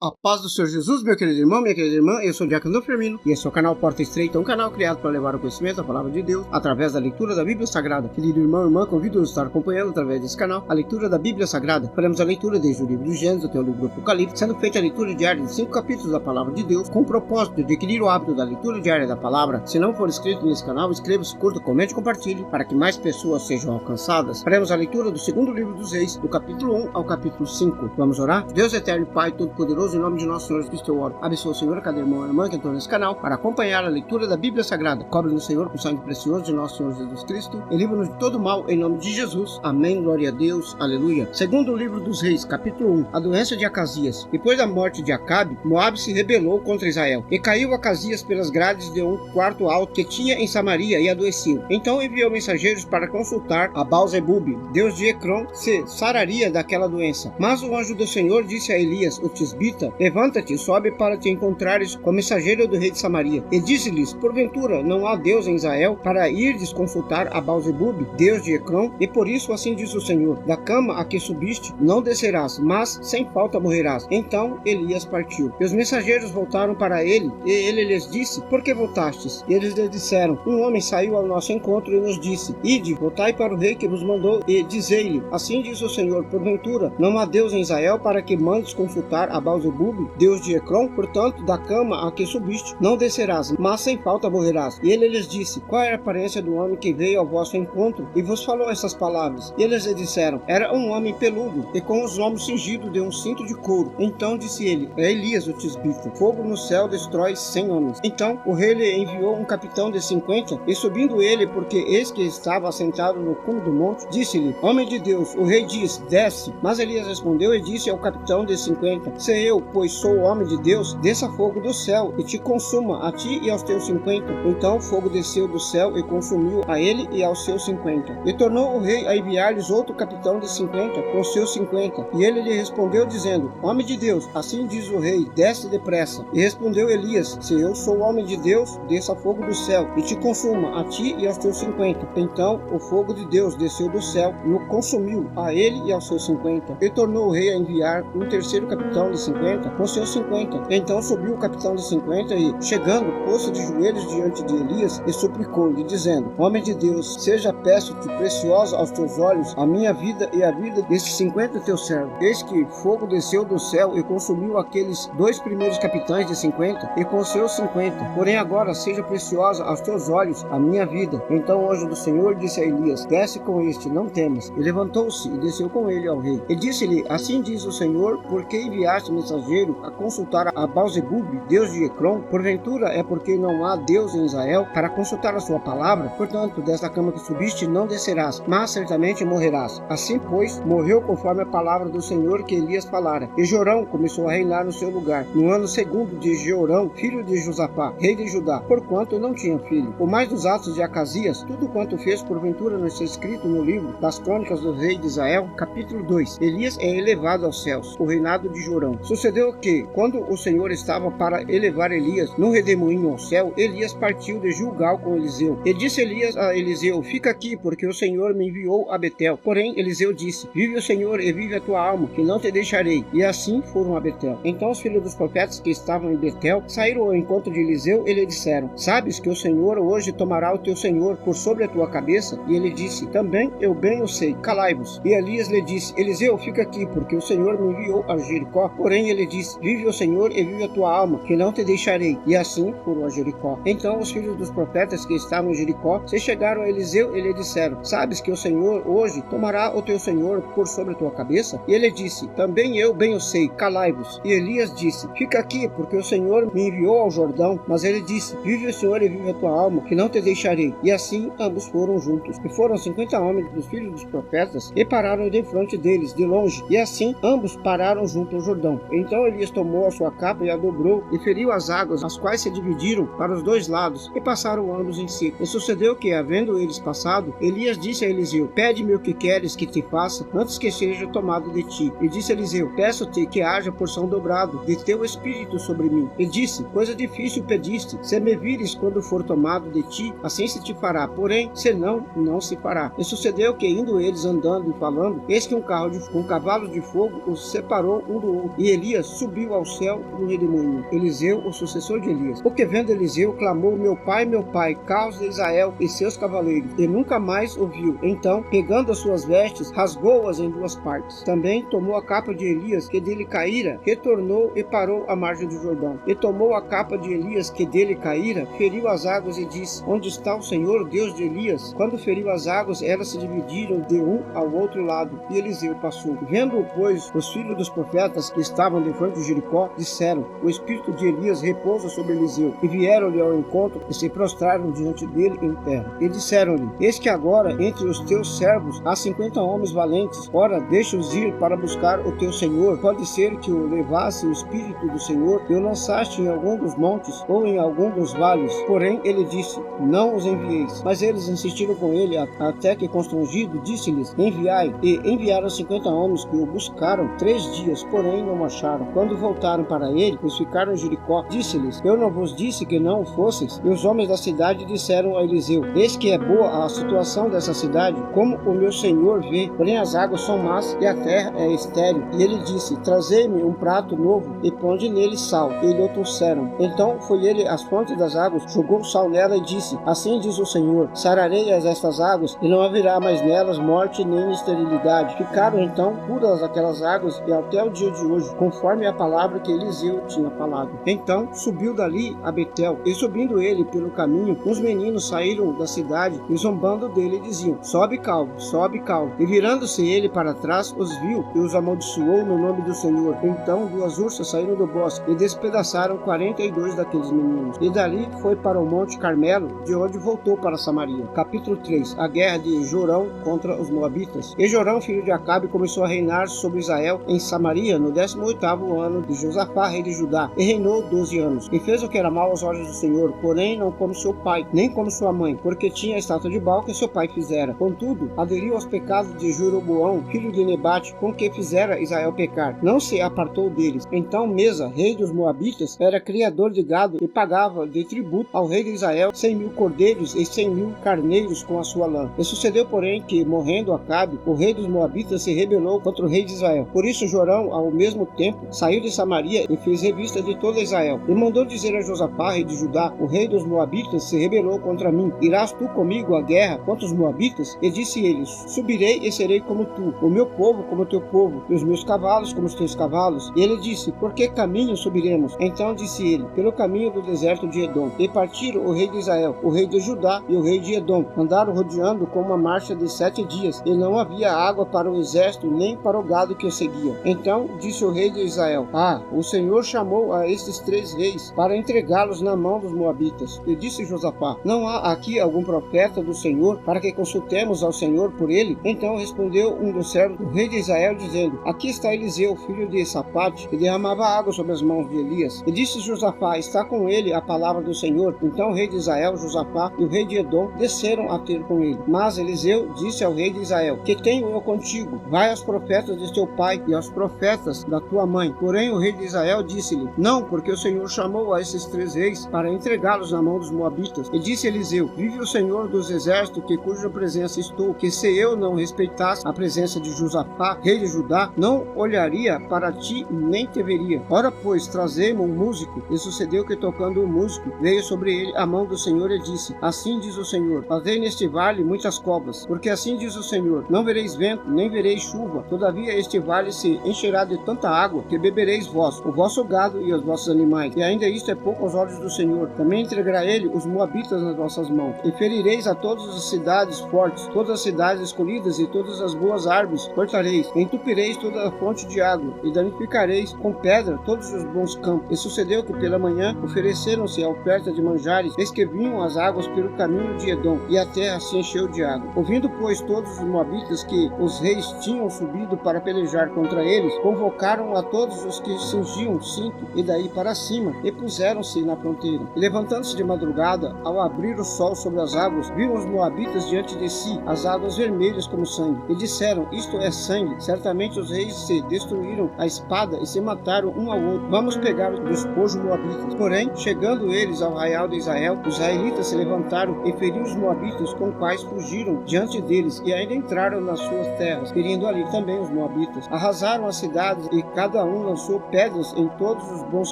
A paz do Senhor Jesus, meu querido irmão, minha querida irmã, eu sou o Diácono Firmino e esse é o canal Porta Estreita, um canal criado para levar o conhecimento da Palavra de Deus através da leitura da Bíblia Sagrada. Querido irmão e irmã, convido-os a estar acompanhando através desse canal a leitura da Bíblia Sagrada. Faremos a leitura desde o livro do Gênesis até o livro do Apocalipse, sendo feita a leitura diária de 5 capítulos da Palavra de Deus, com o propósito de adquirir o hábito da leitura diária da Palavra. Se não for inscrito nesse canal, inscreva-se, curta, comente e compartilhe para que mais pessoas sejam alcançadas. Faremos a leitura do segundo livro dos Reis, do capítulo 1 ao capítulo 5. Vamos orar? Deus eterno e Pai Todo-Poderoso, em nome de nosso Senhor Cristo eu oro. Abençoa o Senhor a cada irmão e irmã que entrou nesse canal para acompanhar a leitura da Bíblia Sagrada. Cobre-nos, Senhor, com o sangue precioso de nosso Senhor Jesus Cristo e livra-nos de todo mal em nome de Jesus. Amém. Glória a Deus. Aleluia. Segundo o livro dos Reis, capítulo 1. A doença de Acasias. Depois da morte de Acabe, Moabe se rebelou contra Israel. E caiu Acasias pelas grades de um quarto alto que tinha em Samaria e adoeceu. Então enviou mensageiros para consultar a Baal-zebub, deus de Ecrom, se sararia daquela doença. Mas o anjo do Senhor disse a Elias, o tisbita: levanta-te, sobe para te encontrares com o mensageiro do rei de Samaria. E disse-lhes: porventura não há Deus em Israel para irdes consultar a Baal-zebub, deus de Ecrom? E por isso assim diz o Senhor: da cama a que subiste não descerás, mas sem falta morrerás. Então Elias partiu. E os mensageiros voltaram para ele, e ele lhes disse: por que voltastes? E eles lhe disseram: um homem saiu ao nosso encontro e nos disse: ide, voltai para o rei que vos mandou, e dizei-lhe: assim diz o Senhor, porventura não há Deus em Israel para que mandes consultar a Baal-zebub, deus de Ecrom? Portanto, da cama a que subiste não descerás, mas sem falta morrerás. E ele lhes disse: qual é a aparência do homem que veio ao vosso encontro e vos falou essas palavras? E eles lhe disseram: era um homem peludo e com os lombos cingidos de um cinto de couro. Então disse ele: é Elias o tisbita. Fogo no céu destrói 100 homens. Então o rei lhe enviou um capitão de 50, e subindo ele, porque eis que estava assentado no cume do monte, disse-lhe: homem de Deus, o rei diz: desce. Mas Elias respondeu e disse ao capitão de 50: se eu, pois sou homem de Deus, desça fogo do céu e te consuma, a ti e aos teus 50. Então fogo desceu do céu e consumiu a ele e aos seus 50. E tornou o rei a enviar-lhes outro capitão de 50 com seus 50. E ele lhe respondeu dizendo: homem de Deus, assim diz o rei, desce depressa. E respondeu Elias: se eu sou homem de Deus, desça fogo do céu e te consuma, a ti e aos teus 50. Então o fogo de Deus desceu do céu e o consumiu, a ele e aos seus 50. E tornou o rei a enviar um terceiro capitão de 50 com seus 50. Então subiu o capitão de 50 e, chegando, pôs-se de joelhos diante de Elias e suplicou-lhe, dizendo: homem de Deus, seja, peço-te, preciosa aos teus olhos a minha vida e a vida destes 50 teus servos. Eis que fogo desceu do céu e consumiu aqueles dois primeiros capitães de 50 e com seus 50. Porém agora seja preciosa aos teus olhos a minha vida. Então o anjo do Senhor disse a Elias: desce com este, não temas. E levantou-se e desceu com ele ao rei. E disse-lhe: assim diz o Senhor, por que enviaste mensageiro a consultar a Baal-zebub, deus de Ecrom? Porventura é porque não há Deus em Israel para consultar a sua palavra? Portanto, desta cama que subiste não descerás, mas certamente morrerás. Assim, pois, morreu conforme a palavra do Senhor que Elias falara. E Jorão começou a reinar no seu lugar, no ano segundo de Jeorão, filho de Josafá, rei de Judá, porquanto não tinha filho. O mais dos atos de Acasias, tudo quanto fez, porventura não está escrito no livro das crônicas do rei de Israel? Capítulo 2. Elias é elevado aos céus, o reinado de Jorão. Sucedeu que, quando o Senhor estava para elevar Elias num redemoinho ao céu, Elias partiu de Gilgal com Eliseu. E disse Elias a Eliseu: fica aqui, porque o Senhor me enviou a Betel. Porém Eliseu disse: vive o Senhor e vive a tua alma, que não te deixarei. E assim foram a Betel. Então os filhos dos profetas que estavam em Betel saíram ao encontro de Eliseu e lhe disseram: sabes que o Senhor hoje tomará o teu senhor por sobre a tua cabeça? E ele disse: também eu bem o sei, calai-vos. E Elias lhe disse: Eliseu, fica aqui, porque o Senhor me enviou a Jericó. Porém ele disse: vive o Senhor e vive a tua alma, que não te deixarei. E assim foram a Jericó. Então os filhos dos profetas que estavam em Jericó se chegaram a Eliseu e lhe disseram: sabes que o Senhor hoje tomará o teu senhor por sobre a tua cabeça? E ele disse: também eu bem o sei, calai-vos. E Elias disse: fica aqui, porque o Senhor me enviou ao Jordão. Mas ele disse: vive o Senhor e vive a tua alma, que não te deixarei. E assim ambos foram juntos. E foram 50 homens dos filhos dos profetas e pararam de frente deles, de longe. E assim ambos pararam junto ao Jordão. Então Elias tomou a sua capa e a dobrou e feriu as águas, as quais se dividiram para os dois lados, e passaram ambos em si. E sucedeu que, havendo eles passado, Elias disse a Eliseu: pede-me o que queres que te faça, antes que seja tomado de ti. E disse Eliseu: peço-te que haja porção dobrado de teu espírito sobre mim. E disse: coisa difícil pediste, se me vires quando for tomado de ti, assim se te fará, porém, se não, não se fará. E sucedeu que, indo eles andando e falando, eis que um carro com cavalos de fogo os separou um do outro. E Elias Elias subiu ao céu no redemoinho. Eliseu, o sucessor de Elias. Porque vendo Eliseu, clamou: meu pai, caos de Israel e seus cavaleiros. E nunca mais ouviu. Então, pegando as suas vestes, rasgou-as em duas partes. Também tomou a capa de Elias, que dele caíra, retornou e parou à margem do Jordão. E tomou a capa de Elias, que dele caíra, feriu as águas e disse: onde está o Senhor, Deus de Elias? Quando feriu as águas, elas se dividiram de um ao outro lado, e Eliseu passou. Vendo, pois, os filhos dos profetas que estavam defronte de Jericó, disseram: o espírito de Elias repousa sobre Eliseu. E vieram-lhe ao encontro e se prostraram diante dele em terra. E disseram-lhe: eis que agora entre os teus servos há 50 homens valentes. Ora, deixa-os ir para buscar o teu Senhor. Pode ser que o levasse o espírito do Senhor e o lançaste em algum dos montes ou em algum dos vales. Porém, ele disse: não os envieis. Mas eles insistiram com ele, até que constrangido, disse-lhes: enviai. E enviaram 50 homens que o buscaram 3 dias, porém não o acharam. Quando voltaram para ele, pois ficaram em Jericó, disse-lhes: eu não vos disse que não o fosseis? E os homens da cidade disseram a Eliseu: eis que é boa a situação dessa cidade, como o meu senhor vê, porém as águas são más e a terra é estéril. E ele disse: trazei-me um prato novo e ponde nele sal. E lhe o trouxeram. Então foi ele às fontes das águas, jogou sal nela e disse: assim diz o Senhor: sararei estas águas e não haverá mais nelas morte nem esterilidade. Ficaram então puras aquelas águas e até o dia de hoje, conforme a palavra que Eliseu tinha falado. Então subiu dali a Betel, e subindo ele pelo caminho, uns meninos saíram da cidade e zombando dele diziam: sobe calvo, sobe calvo. E virando-se ele para trás, os viu e os amaldiçoou no nome do Senhor. Então 2 ursas saíram do bosque e despedaçaram 42 daqueles meninos. E dali foi para o monte Carmelo, de onde voltou para Samaria. Capítulo 3. A guerra de Jorão contra os moabitas. E Jorão, filho de Acabe, começou a reinar sobre Israel em Samaria no 18º ano de Josafá, rei de Judá, e reinou 12 anos. E fez o que era mal aos olhos do Senhor, porém não como seu pai, nem como sua mãe, porque tinha a estátua de Baal que seu pai fizera. Contudo, aderiu aos pecados de Jeroboão, filho de Nebate, com que fizera Israel pecar. Não se apartou deles. Então Mesa, rei dos moabitas, era criador de gado e pagava de tributo ao rei de Israel 100.000 cordeiros e 100.000 carneiros com a sua lã. E sucedeu, porém, que, morrendo Acabe, o rei dos moabitas se rebelou contra o rei de Israel. Por isso Jorão, ao mesmo tempo, saiu de Samaria e fez revista de toda Israel. E mandou dizer a Josafá, rei de Judá: o rei dos moabitas se rebelou contra mim. Irás tu comigo à guerra contra os moabitas? E disse ele: subirei e serei como tu, o meu povo como o teu povo, e os meus cavalos como os teus cavalos. E ele disse: por que caminho subiremos? Então disse ele: pelo caminho do deserto de Edom. E partiram o rei de Israel, o rei de Judá e o rei de Edom. Andaram rodeando com uma marcha de 7 dias, e não havia água para o exército, nem para o gado que o seguia. Então disse o rei de Israel: o Senhor chamou a estes 3 reis para entregá-los na mão dos moabitas. E disse Josafá: não há aqui algum profeta do Senhor para que consultemos ao Senhor por ele? Então respondeu um dos servos do rei de Israel, dizendo: aqui está Eliseu, filho de Safate, que derramava água sobre as mãos de Elias. E disse Josafá: está com ele a palavra do Senhor. Então o rei de Israel, Josafá, e o rei de Edom desceram a ter com ele. Mas Eliseu disse ao rei de Israel: que tenho eu contigo? Vai aos profetas de teu pai e aos profetas da tua mãe. Porém o rei de Israel disse-lhe: não, porque o Senhor chamou a esses 3 reis para entregá-los na mão dos moabitas. E disse Eliseu: vive o Senhor dos exércitos, que cuja presença estou, que se eu não respeitasse a presença de Josafá, rei de Judá, não olharia para ti nem te veria. Ora, pois, trazei-me um músico. E sucedeu que, tocando o músico, veio sobre ele a mão do Senhor e disse: assim diz o Senhor: fazei neste vale muitas covas, porque assim diz o Senhor: não vereis vento, nem vereis chuva, todavia este vale se encherá de tanta água, que bebereis vós, o vosso gado e os vossos animais. E ainda isto é pouco aos olhos do Senhor. Também entregará ele os moabitas nas vossas mãos. E ferireis a todas as cidades fortes, todas as cidades escolhidas e todas as boas árvores cortareis. Entupireis toda a fonte de água, e danificareis com pedra todos os bons campos. E sucedeu que pela manhã ofereceram-se a oferta de manjares, eis que vinham as águas pelo caminho de Edom, e a terra se encheu de água. Ouvindo, pois, todos os moabitas que os reis tinham subido para pelejar contra eles, convocaram a todos os que cingiam cinto, e daí para cima, e puseram-se na fronteira. E levantando-se de madrugada, ao abrir o sol sobre as águas, viram os moabitas diante de si as águas vermelhas como sangue. E disseram: isto é sangue. Certamente os reis se destruíram a espada e se mataram um ao outro. Vamos pegar o despojo moabita. Porém, chegando eles ao arraial de Israel, os israelitas se levantaram e feriram os moabitas, com quais fugiram diante deles, e ainda entraram nas suas terras, ferindo ali também os moabitas. Arrasaram as cidades, e cada cada um lançou pedras em todos os bons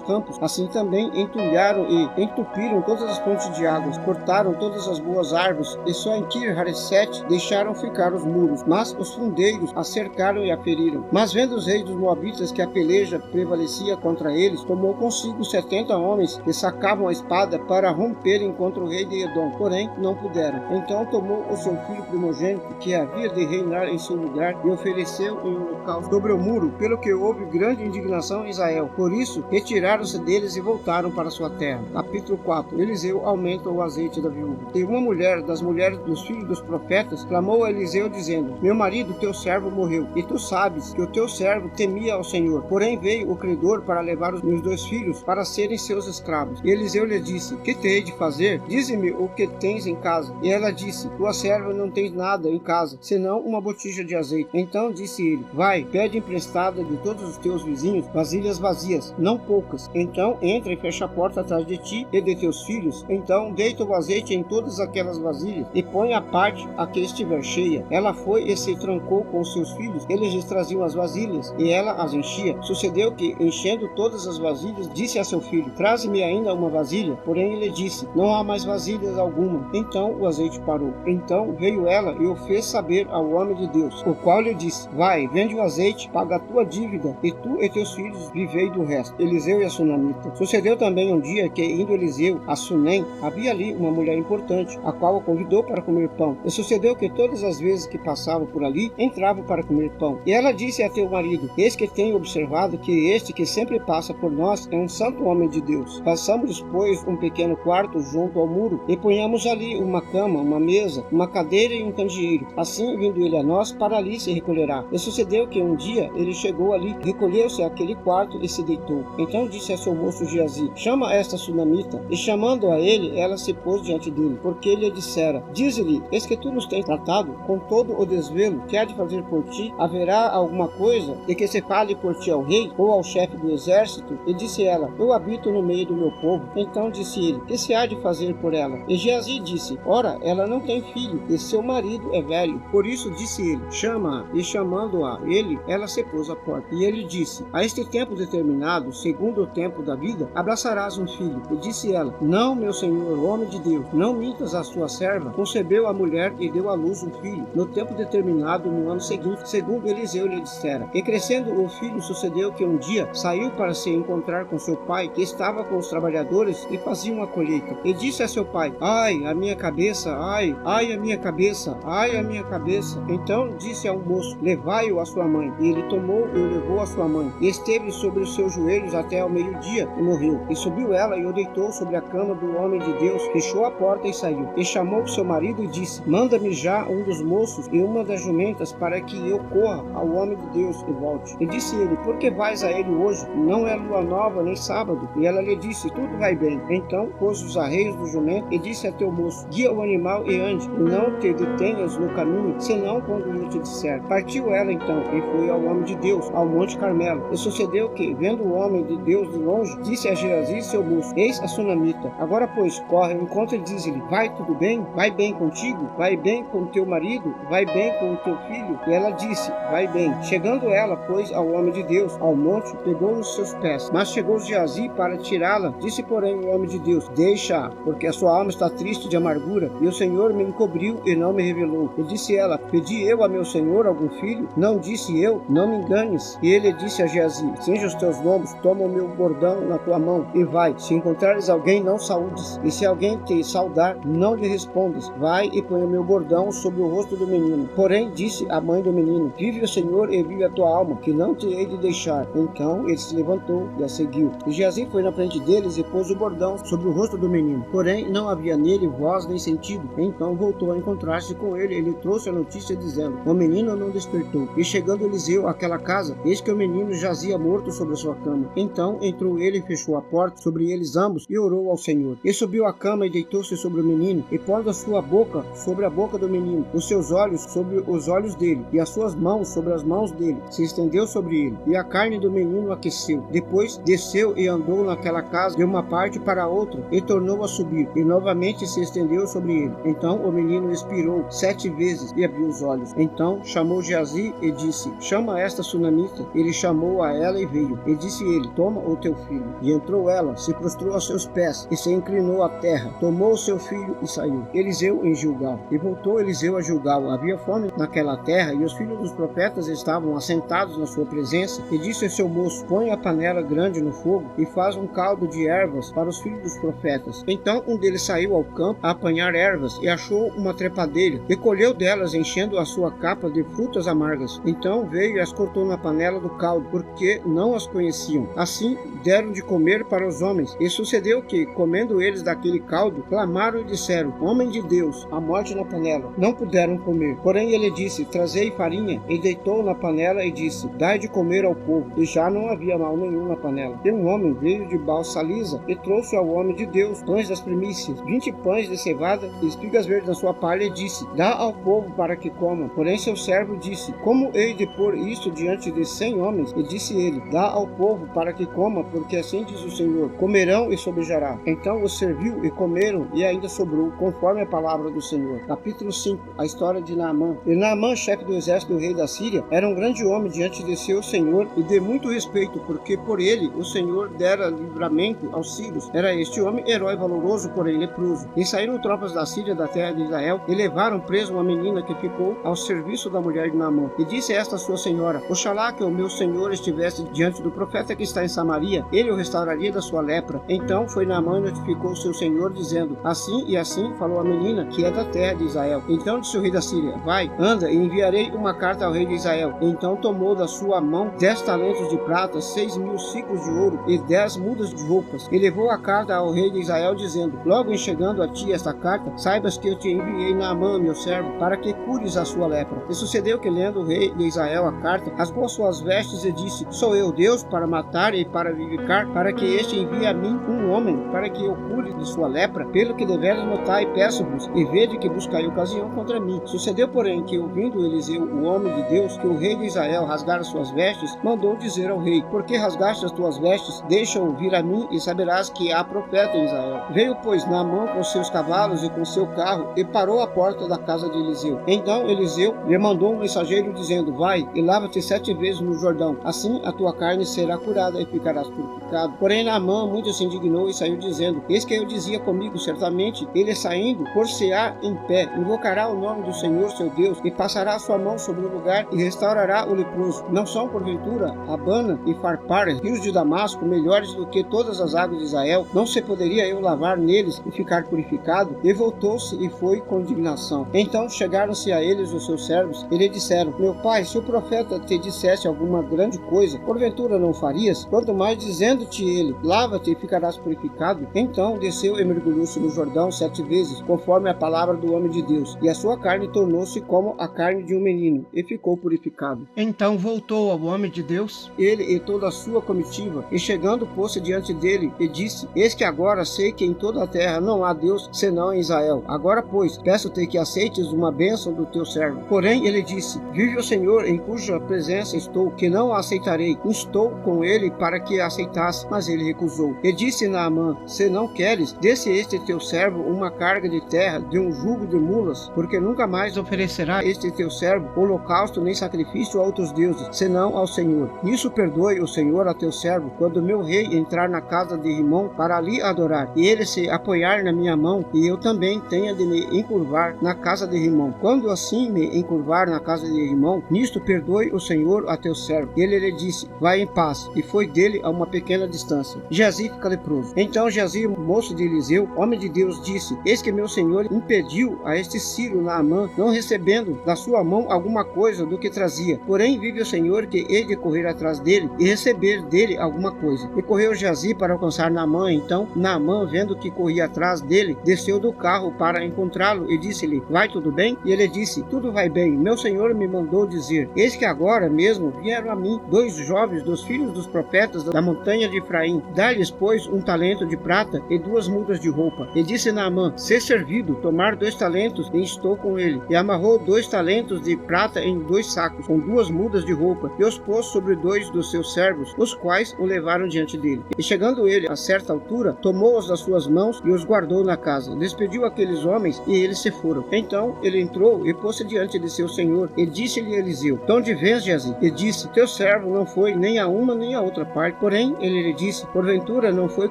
campos. Assim também entulharam e entupiram todas as fontes de águas, cortaram todas as boas árvores, e só em Kir-Hareset deixaram ficar os muros. Mas os fundeiros a cercaram e a feriram. Mas vendo os reis dos Moabitas que a peleja prevalecia contra eles, tomou consigo 70 homens que sacavam a espada para romperem contra o rei de Edom, porém não puderam. Então tomou o seu filho primogênito, que havia de reinar em seu lugar, e ofereceu em holocausto sobre o muro, pelo que houve grande indignação em Israel. Por isso, retiraram-se deles e voltaram para sua terra. Capítulo 4. Eliseu aumenta o azeite da viúva. E uma mulher das mulheres dos filhos dos profetas clamou a Eliseu, dizendo: Meu marido, teu servo, morreu, e tu sabes que o teu servo temia ao Senhor. Porém veio o credor para levar os meus 2 filhos para serem seus escravos. E Eliseu lhe disse: Que te hei de fazer? Dize-me o que tens em casa. E ela disse: Tua serva não tem nada em casa, senão uma botija de azeite. Então disse ele: Vai, pede emprestada de todos os teus vizinhos vasilhas vazias, não poucas. Então entra e fecha a porta atrás de ti e de teus filhos. Então deita o azeite em todas aquelas vasilhas e põe à parte a que estiver cheia. Ela foi e se trancou com os seus filhos. Eles lhes traziam as vasilhas e ela as enchia. Sucedeu que, enchendo todas as vasilhas, disse a seu filho: Traze-me ainda uma vasilha. Porém ele disse: Não há mais vasilhas alguma. Então o azeite parou. Então veio ela e o fez saber ao homem de Deus, o qual lhe disse: Vai, vende o azeite, paga a tua dívida, e tu e teus filhos vivei do resto. Eliseu e a sunamita. Sucedeu também um dia que, indo Eliseu a Sunem, havia ali uma mulher importante, a qual o convidou para comer pão. E sucedeu que todas as vezes que passava por ali, entrava para comer pão. E ela disse a teu marido: Eis que tenho observado que este que sempre passa por nós é um santo homem de Deus. Façamos, pois, um pequeno quarto junto ao muro, e ponhamos ali uma cama, uma mesa, uma cadeira e um candeeiro. Assim, vindo ele a nós, para ali se recolherá. E sucedeu que um dia ele chegou ali, recolheu-se àquele quarto e se deitou. Então disse a seu moço Geazi: Chama esta sunamita. E chamando a ele, ela se pôs diante dele, porque ele lhe dissera: Dize-lhe: Eis que tu nos tens tratado com todo o desvelo que há de fazer por ti. Haverá alguma coisa de que se fale por ti ao rei ou ao chefe do exército? E disse ela: Eu habito no meio do meu povo. Então disse ele: Que se há de fazer por ela? E Geazi disse: Ora, ela não tem filho, e seu marido é velho. Por isso disse ele: Chama-a. E chamando-a ele, ela se pôs à porta. E ele disse: A este tempo determinado, segundo o tempo da vida, abraçarás um filho. E disse ela: Não, meu senhor, homem de Deus, não mintas a sua serva. Concebeu a mulher e deu à luz um filho, no tempo determinado, no ano seguinte, segundo Eliseu lhe dissera. E crescendo o filho, sucedeu que um dia saiu para se encontrar com seu pai, que estava com os trabalhadores e faziam a colheita. E disse a seu pai: Ai, a minha cabeça, ai, ai, a minha cabeça, ai, a minha cabeça. Então disse ao moço: Levai-o à sua mãe. E ele tomou e o levou à sua mãe. E esteve sobre os seus joelhos até ao meio-dia e morreu. E subiu ela e o deitou sobre a cama do homem de Deus, fechou a porta e saiu. E chamou seu marido e disse: Manda-me já um dos moços e uma das jumentas, para que eu corra ao homem de Deus e volte. E disse ele: Por que vais a ele hoje? Não é lua nova nem sábado. E ela lhe disse: Tudo vai bem. Então pôs os arreios do jumento e disse a teu moço: Guia o animal e ande, e não te detenhas no caminho, senão quando eu te disser. Partiu ela então e foi ao homem de Deus, ao monte Carmelo. E sucedeu que, vendo o homem de Deus de longe, disse a Geazi seu moço: Eis a sunamita. Agora pois corre ao encontro e diz-lhe: Vai tudo bem? Vai bem contigo? Vai bem com teu marido? Vai bem com o teu filho? E ela disse: Vai bem. Chegando ela, pois, ao homem de Deus, ao monte, pegou nos seus pés. Mas chegou Geazi para tirá-la. Disse, porém, o homem de Deus: Deixa-a, porque a sua alma está triste de amargura, e o Senhor me encobriu e não me revelou. E disse ela: Pedi eu a meu Senhor algum filho? Não disse eu: Não me enganes. E ele disse a Geazi: Cinja os teus lombos, toma o meu bordão na tua mão e vai. Se encontrares alguém, não saúdes. E se alguém te saudar, não lhe respondas. Vai e põe o meu bordão sobre o rosto do menino. Porém, disse a mãe do menino: Vive o Senhor e vive a tua alma, que não te hei de deixar. Então ele se levantou e a seguiu. E Geazi foi na frente deles e pôs o bordão sobre o rosto do menino. Porém, não havia nele voz nem sentido. Então voltou a encontrar-se com ele. Ele trouxe a notícia dizendo: O menino não despertou. E chegando Eliseu àquela casa, eis que o menino jazia morto sobre a sua cama. Então entrou ele e fechou a porta sobre eles ambos e orou ao Senhor. E subiu à cama e deitou-se sobre o menino, e pondo a sua boca sobre a boca do menino, os seus olhos sobre os olhos dele, e as suas mãos sobre as mãos dele, se estendeu sobre ele, e a carne do menino aqueceu. Depois desceu e andou naquela casa de uma parte para outra, e tornou a subir, e novamente se estendeu sobre ele. Então o menino expirou 7 vezes e abriu os olhos. Então chamou Geazi e disse: Chama esta sunamita. Ele chamou chamou a ela e veio. E disse ele: toma o teu filho. E entrou ela, se prostrou aos seus pés e se inclinou à terra. Tomou o seu filho e saiu. Eliseu em Gilgal. E voltou Eliseu a Gilgal. Havia fome naquela terra e os filhos dos profetas estavam assentados na sua presença. E disse ao seu moço: põe a panela grande no fogo e faz um caldo de ervas para os filhos dos profetas. Então um deles saiu ao campo a apanhar ervas e achou uma trepadeira e colheu delas, enchendo a sua capa de frutas amargas. Então veio e as cortou na panela do caldo, porque não as conheciam. Assim deram de comer para os homens. E sucedeu que, comendo eles daquele caldo, clamaram e disseram: homem de Deus, a morte na panela. Não puderam comer. Porém ele disse: trazei farinha. E deitou na panela e disse: dai de comer ao povo. E já não havia mal nenhum na panela. E um homem veio de Baal-Salisa e trouxe ao homem de Deus pães das primícias, 20 pães de cevada e espigas verdes na sua palha, e disse: dá ao povo para que comam. Porém seu servo disse: como hei de pôr isto diante de 100 homens? E disse ele: dá ao povo para que coma, porque assim diz o Senhor: comerão e sobejará. Então os serviu e comeram, e ainda sobrou, conforme a palavra do Senhor. Capítulo 5. A história de Naamã. E Naamã, chefe do exército do rei da Síria, era um grande homem diante de seu Senhor e de muito respeito, porque por ele o Senhor dera livramento aos sírios. Era este homem herói valoroso, porém leproso. E saíram tropas da Síria da terra de Israel e levaram preso uma menina que ficou ao serviço da mulher de Naamã. E disse esta sua senhora: oxalá que o meu senhor estivesse diante do profeta que está em Samaria, ele o restauraria da sua lepra. Então foi Naamã e notificou seu senhor, dizendo: assim e assim falou a menina, que é da terra de Israel. Então disse o rei da Síria: vai, anda, e enviarei uma carta ao rei de Israel. Então tomou da sua mão 10 talentos de prata, 6.000 ciclos de ouro e 10 mudas de roupas, e levou a carta ao rei de Israel, dizendo: logo em chegando a ti esta carta, saibas que eu te enviei Naamã, meu servo, para que cures a sua lepra. E sucedeu que, lendo o rei de Israel a carta, rasgou suas vestes e disse: sou eu Deus para matar e para vivificar, para que este envie a mim um homem, para que eu cure de sua lepra? Pelo que deveras notar, e peço-vos, e vede que buscai ocasião contra mim. Sucedeu, porém, que, ouvindo Eliseu, o homem de Deus, que o rei de Israel rasgara suas vestes, mandou dizer ao rei: por que rasgaste as tuas vestes? Deixa-o vir a mim, e saberás que há profeta em Israel. Veio, pois, Naamã com seus cavalos e com seu carro, e parou à porta da casa de Eliseu. Então Eliseu lhe mandou um mensageiro, dizendo: vai e lava-te 7 vezes no Jordão, assim a tua carne será curada e ficarás purificado. Porém Naamã muito se indignou e saiu, dizendo: eis que eu dizia comigo, certamente ele saindo, por-se-á em pé, invocará o nome do Senhor seu Deus, e passará a sua mão sobre o lugar, e restaurará o leproso. Não são porventura Abana e Farpar, rios de Damasco, melhores do que todas as águas de Israel? Não se poderia eu lavar neles e ficar purificado? E voltou-se e foi com indignação. Então chegaram-se a eles os seus servos e lhe disseram: meu pai, se o profeta te dissesse alguma grande coisa, porventura não farias? Quanto mais dizendo-te ele: lava-te e ficarás purificado? Então desceu e mergulhou-se no Jordão 7 vezes, conforme a palavra do homem de Deus, e a sua carne tornou-se como a carne de um menino, e ficou purificado. Então voltou ao homem de Deus, ele e toda a sua comitiva, e chegando pôs-se diante dele, e disse: eis que agora sei que em toda a terra não há Deus senão em Israel. Agora, pois, peço-te que aceites uma bênção do teu servo. Porém ele disse: vive o Senhor, em cuja presença estou, que não a aceitarei. Instou com ele para que a aceitasse, mas ele recusou. E disse Naamã: se não queres, desse este teu servo uma carga de terra de um jugo de mulas, porque nunca mais oferecerá este teu servo holocausto nem sacrifício a outros deuses, senão ao Senhor. Nisso perdoe o Senhor a teu servo, quando meu rei entrar na casa de Rimom para ali adorar, e ele se apoiar na minha mão, e eu também tenha de me encurvar na casa de Rimom. Quando assim me encurvar na casa de Rimom, nisto perdoe o Senhor a teu servo. Ele lhe disse: vai em paz, e foi dele a uma pequena distância. Geazi fica leproso. Então Geazi, moço de Eliseu, homem de Deus, disse: eis que meu senhor impediu a este sírio Naamã, não recebendo da sua mão alguma coisa do que trazia. Porém vive o Senhor, que hei de correr atrás dele e receber dele alguma coisa. E correu Geazi para alcançar Naamã. Então Naamã, vendo que corria atrás dele, desceu do carro para encontrá-lo e disse-lhe: vai tudo bem? E ele disse: tudo vai bem. Meu senhor me mandou dizer: eis que agora mesmo vieram a mim 2 jovens dos filhos dos profetas da montanha de Efraim. Dá-lhes, pois, 1 talento de prata e 2 mudas de roupa. E disse Naamã: ser servido, tomar 2 talentos, e estou com ele. E amarrou 2 talentos de prata em 2 sacos, com 2 mudas de roupa, e os pôs sobre 2 dos seus servos, os quais o levaram diante dele. E chegando ele a certa altura, tomou-os das suas mãos e os guardou na casa. Despediu aqueles homens e eles se foram. Então ele entrou e pôs-se diante de seu senhor, e disse-lhe Eliseu: de onde vens, Geazi? E disse: teu servo não foi nem a uma nem a outra parte. Porém, ele lhe disse: porventura não foi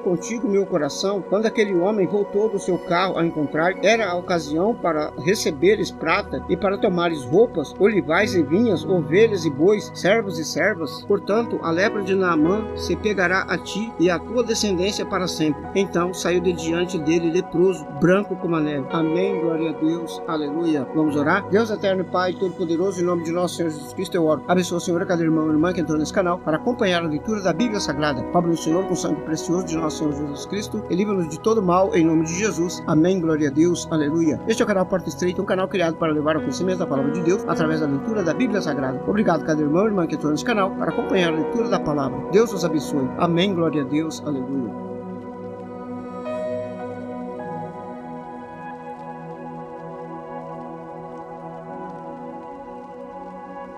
contigo meu coração, quando aquele homem voltou do seu carro a encontrar, era a ocasião para receberes prata e para tomares roupas, olivais e vinhas, ovelhas e bois, servos e servas? Portanto, a lepra de Naamã se pegará a ti e à tua descendência para sempre. Então saiu de diante dele leproso, branco como a neve. Amém, glória a Deus, aleluia. Vamos orar? Deus eterno e Pai todo-poderoso, em nome de nosso Senhor Jesus Cristo eu oro. Abençoa o Senhor a cada irmão e irmã que entrou nesse canal para acompanhar a leitura da Bíblia Sagrada. Cobre o Senhor com o sangue precioso de nosso Senhor Jesus Cristo e livra-nos de todo mal, em nome de Jesus. Amém, glória a Deus, aleluia. Este é o canal Porta Estreita, um canal criado para levar ao conhecimento da palavra de Deus através da leitura da Bíblia Sagrada. Obrigado a cada irmão e irmã que entrou nesse canal para acompanhar a leitura da palavra. Deus os abençoe. Amém, glória a Deus, aleluia.